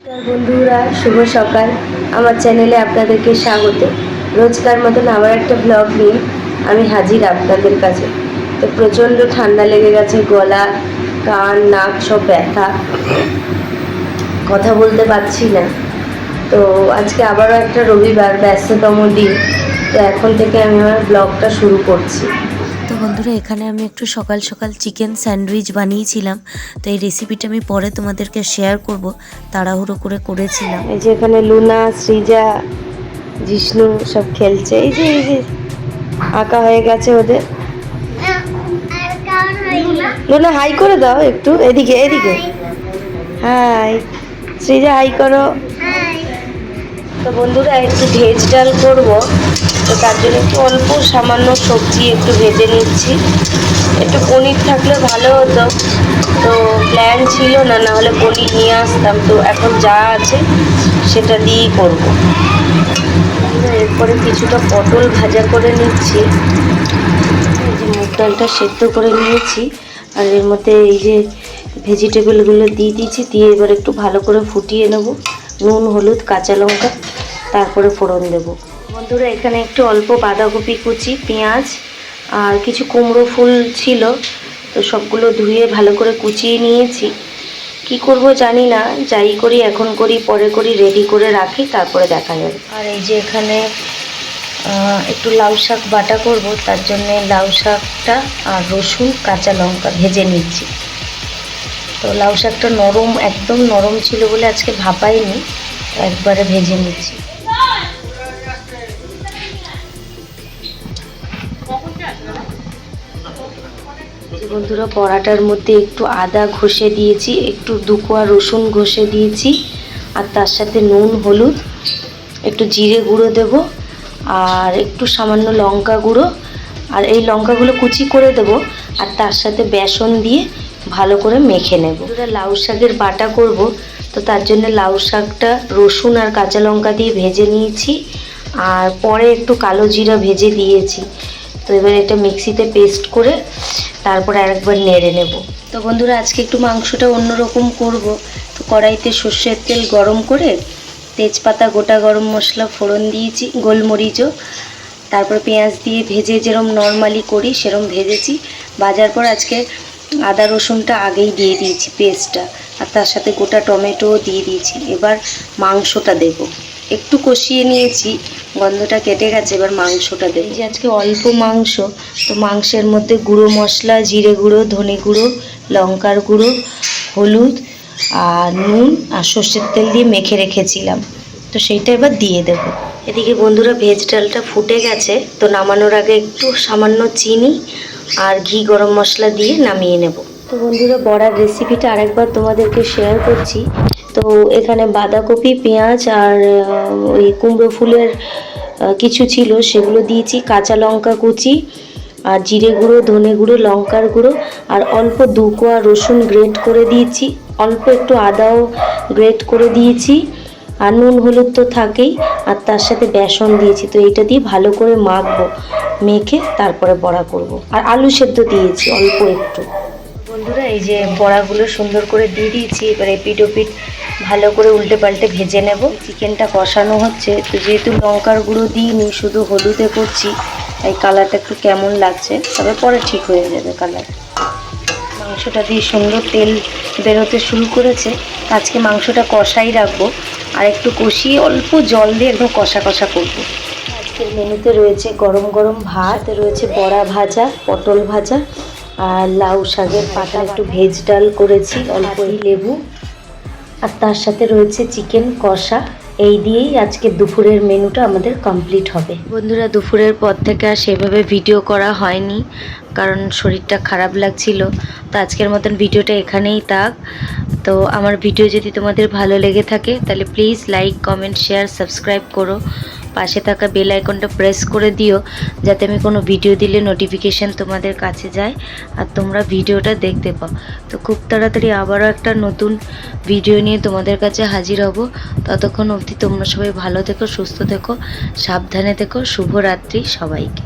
বন্ধুরা, শুভ সকাল। আমার চ্যানেলে আপনাদেরকে স্বাগত। রোজকার মতন আবার একটা ব্লগ নিয়ে আমি হাজির আপনাদের কাছে। তো প্রচণ্ড ঠান্ডা লেগে গেছে, গলা, কান, নাক সব ব্যথা, কথা বলতে পারছি না। তো আজকে আবারও একটা রবিবার, ব্যস্ততম দিন। তো এখন থেকে আমি আমার ব্লগটা শুরু করছি। তো বন্ধুরা, এখানে আমি একটু সকাল সকাল চিকেন স্যান্ডউইচ বানিয়েছিলাম। তো এই রেসিপিটা আমি পরে তোমাদেরকে শেয়ার করব, তাড়াহুড়ো করে করেছিলাম। এই যে এখানে লুনা, সৃজা, জিষ্ণু সব খেলছে। এই যে আঁকা হয়ে গেছে ওদের। লুনা হাই করে দাও একটু, এদিকে এদিকে। হাই সৃজা, হাই করো। তো বন্ধুরা, একটু ভেজ ডাল করব। তো তার জন্য একটু অল্প সামান্য সবজি একটু ভেজে নিচ্ছি। একটু পনির থাকলে ভালো হতো, তো প্ল্যান ছিল না, নাহলে পনির নিয়ে আসতাম। তো এখন যা আছে সেটা দিয়েই করব। এরপরে কিছুটা পটল ভাজা করে নিচ্ছি। এই যে মুগ ডালটা সেদ্ধ করে নিয়েছি, আর এর মধ্যে এই যে ভেজিটেবলগুলো দিয়ে দিয়েছি। দিয়ে এবার একটু ভালো করে ফুটিয়ে নেব। নুন, হলুদ, কাঁচা লঙ্কা, তারপরে ফোড়ন দেব। বন্ধুরা, এখানে একটু অল্প বাঁধাকপি কুচি, পেঁয়াজ আর কিছু কুমড়ো ফুল ছিল, তো সবগুলো ধুয়ে ভালো করে কুচিয়ে নিয়েছি। কি করব জানি না, যাই করি এখন করি, পরে করি, রেডি করে রাখি, তারপরে দেখা যাবে। আর এই যে এখানে একটু লাউ শাক বাটা করব, তার জন্যে লাউ শাকটা আর রসুন, কাঁচা লঙ্কা ভেজে নিচ্ছি। তো লাউ শাকটা নরম, একদম নরম ছিল বলে আজকে ভাপাইনি, একবারে ভেজে নিচ্ছি। বন্ধুরা, বড়াটার মধ্যে একটু আদা ঘষে দিয়েছি, একটু 2 কোয়া রসুন ঘষে দিয়েছি, আর তার সাথে নুন, হলুদ, একটু জিরে গুঁড়ো দেব, আর একটু সামান্য লঙ্কা গুঁড়ো, আর এই লঙ্কাগুলো কুচি করে দেব, আর তার সাথে বেসন দিয়ে ভালো করে মেখে নেব। লাউ শাকের বাটা করব, তো তার জন্য লাউ শাকটা রসুন আর কাঁচা লঙ্কা দিয়ে ভেজে নিয়েছি, আর পরে একটু কালো জিরা ভেজে দিয়েছি। তো এবার এটা মিক্সিতে পেস্ট করে তারপরে আরেকবার নেড়ে নেব। তো বন্ধুরা, আজকে একটু মাংসটা অন্যরকম করব। তো কড়াইতে সর্ষের তেল গরম করে তেজপাতা, গোটা গরম মশলা ফোড়ন দিয়েছি, গোলমরিচও, তারপর পেঁয়াজ দিয়ে ভেজে যেরকম নর্মালি করি সেরকম ভেজেছি। ভাজার পর আজকে আদা রসুনটা আগেই দিয়ে দিয়েছি পেস্টটা, আর তার সাথে গোটা টমেটোও দিয়ে দিয়েছি। এবার মাংসটা দেব, একটু কষিয়ে নিয়েছি, গন্ধটা কেটে গেছে, এবার মাংসটা দেব। যে আজকে অল্প মাংস, তো মাংসের মধ্যে গুঁড়ো মশলা, জিরে গুঁড়ো, ধনে গুঁড়ো, লঙ্কার গুঁড়ো, হলুদ আর নুন আর সর্ষের তেল দিয়ে মেখে রেখেছিলাম, তো সেইটা এবার দিয়ে দেব। এদিকে বন্ধুরা, ভেজ ডালটা ফুটে গেছে, তো নামানোর আগে একটু সামান্য চিনি আর ঘি, গরম মশলা দিয়ে নামিয়ে নেব। তো বন্ধুরা, বড়ার রেসিপিটা আরেকবার তোমাদেরকে শেয়ার করছি। তো এখানে বাঁধাকপি, পেঁয়াজ আর ওই কুমড়ো ফুলের কিছু ছিল, সেগুলো দিয়েছি, কাঁচা লঙ্কা কুচি আর জিরে গুঁড়ো, ধনে গুঁড়ো, লঙ্কার গুঁড়ো, আর অল্প 2 কোয়া রসুন গ্রেট করে দিয়েছি, অল্প একটু আদাও গ্রেট করে দিয়েছি, আর নুন হলুদ তো থাকেই, আর তার সাথে বেসন দিয়েছি। তো এইটা দিয়ে ভালো করে মাখবো, মেখে তারপরে বড়া করব। আর আলু সেদ্ধ দিয়েছি অল্প একটু। বন্ধুরা, এই যে বড়াগুলো সুন্দর করে দিয়ে দিয়েছি, এবার এপিট ওপিট ভালো করে উল্টে পাল্টে ভেজে নেব। চিকেনটা কষানো হচ্ছে, তো যেহেতু লঙ্কার গুঁড়ো দিইনি, শুধু হলুদে করছি, তাই কালারটা একটু কেমন লাগছে, তবে পরে ঠিক হয়ে যাবে কালার। মাংসটা দিয়ে সুন্দর তেল বেরোতে শুরু করেছে, আজকে মাংসটা কষাই রাখবো, আর একটু কষিয়ে অল্প জল দিয়ে একদম কষা কষা করবো। আজকের মেনুতে রয়েছে গরম গরম ভাত, রয়েছে বড়া ভাজা, পটল ভাজা, আর লাউ শাকের পাতা, একটু ভেজ ডাল করেছি, অল্প লেবু, আর তার সাথে রয়েছে চিকেন কষা। এই দিয়েই আজকে দুপুরের মেনুটা আমাদের কমপ্লিট হবে। বন্ধুরা, দুপুরের পর থেকে আর সেভাবে ভিডিও করা হয়নি, কারণ শরীরটা খারাপ লাগছিল। তো আজকের মতন ভিডিওটা এখানেই থাক। তো আমার ভিডিও যদি তোমাদের ভালো লেগে থাকে, তাহলে please like, comment, share, subscribe করো। পাশে থাকা বেল আইকনটা প্রেস করে দিও, যাতে আমি কোনো ভিডিও দিলে নোটিফিকেশান তোমাদের কাছে যায় আর তোমরা ভিডিওটা দেখতে পাও। তো খুব তাড়াতাড়ি আবারও একটা নতুন ভিডিও নিয়ে তোমাদের কাছে হাজির হব। ততক্ষণ অবধি তোমরা সবাই ভালো থেকো, সুস্থ থেকো, সাবধানে থেকো। শুভরাত্রি সবাইকে।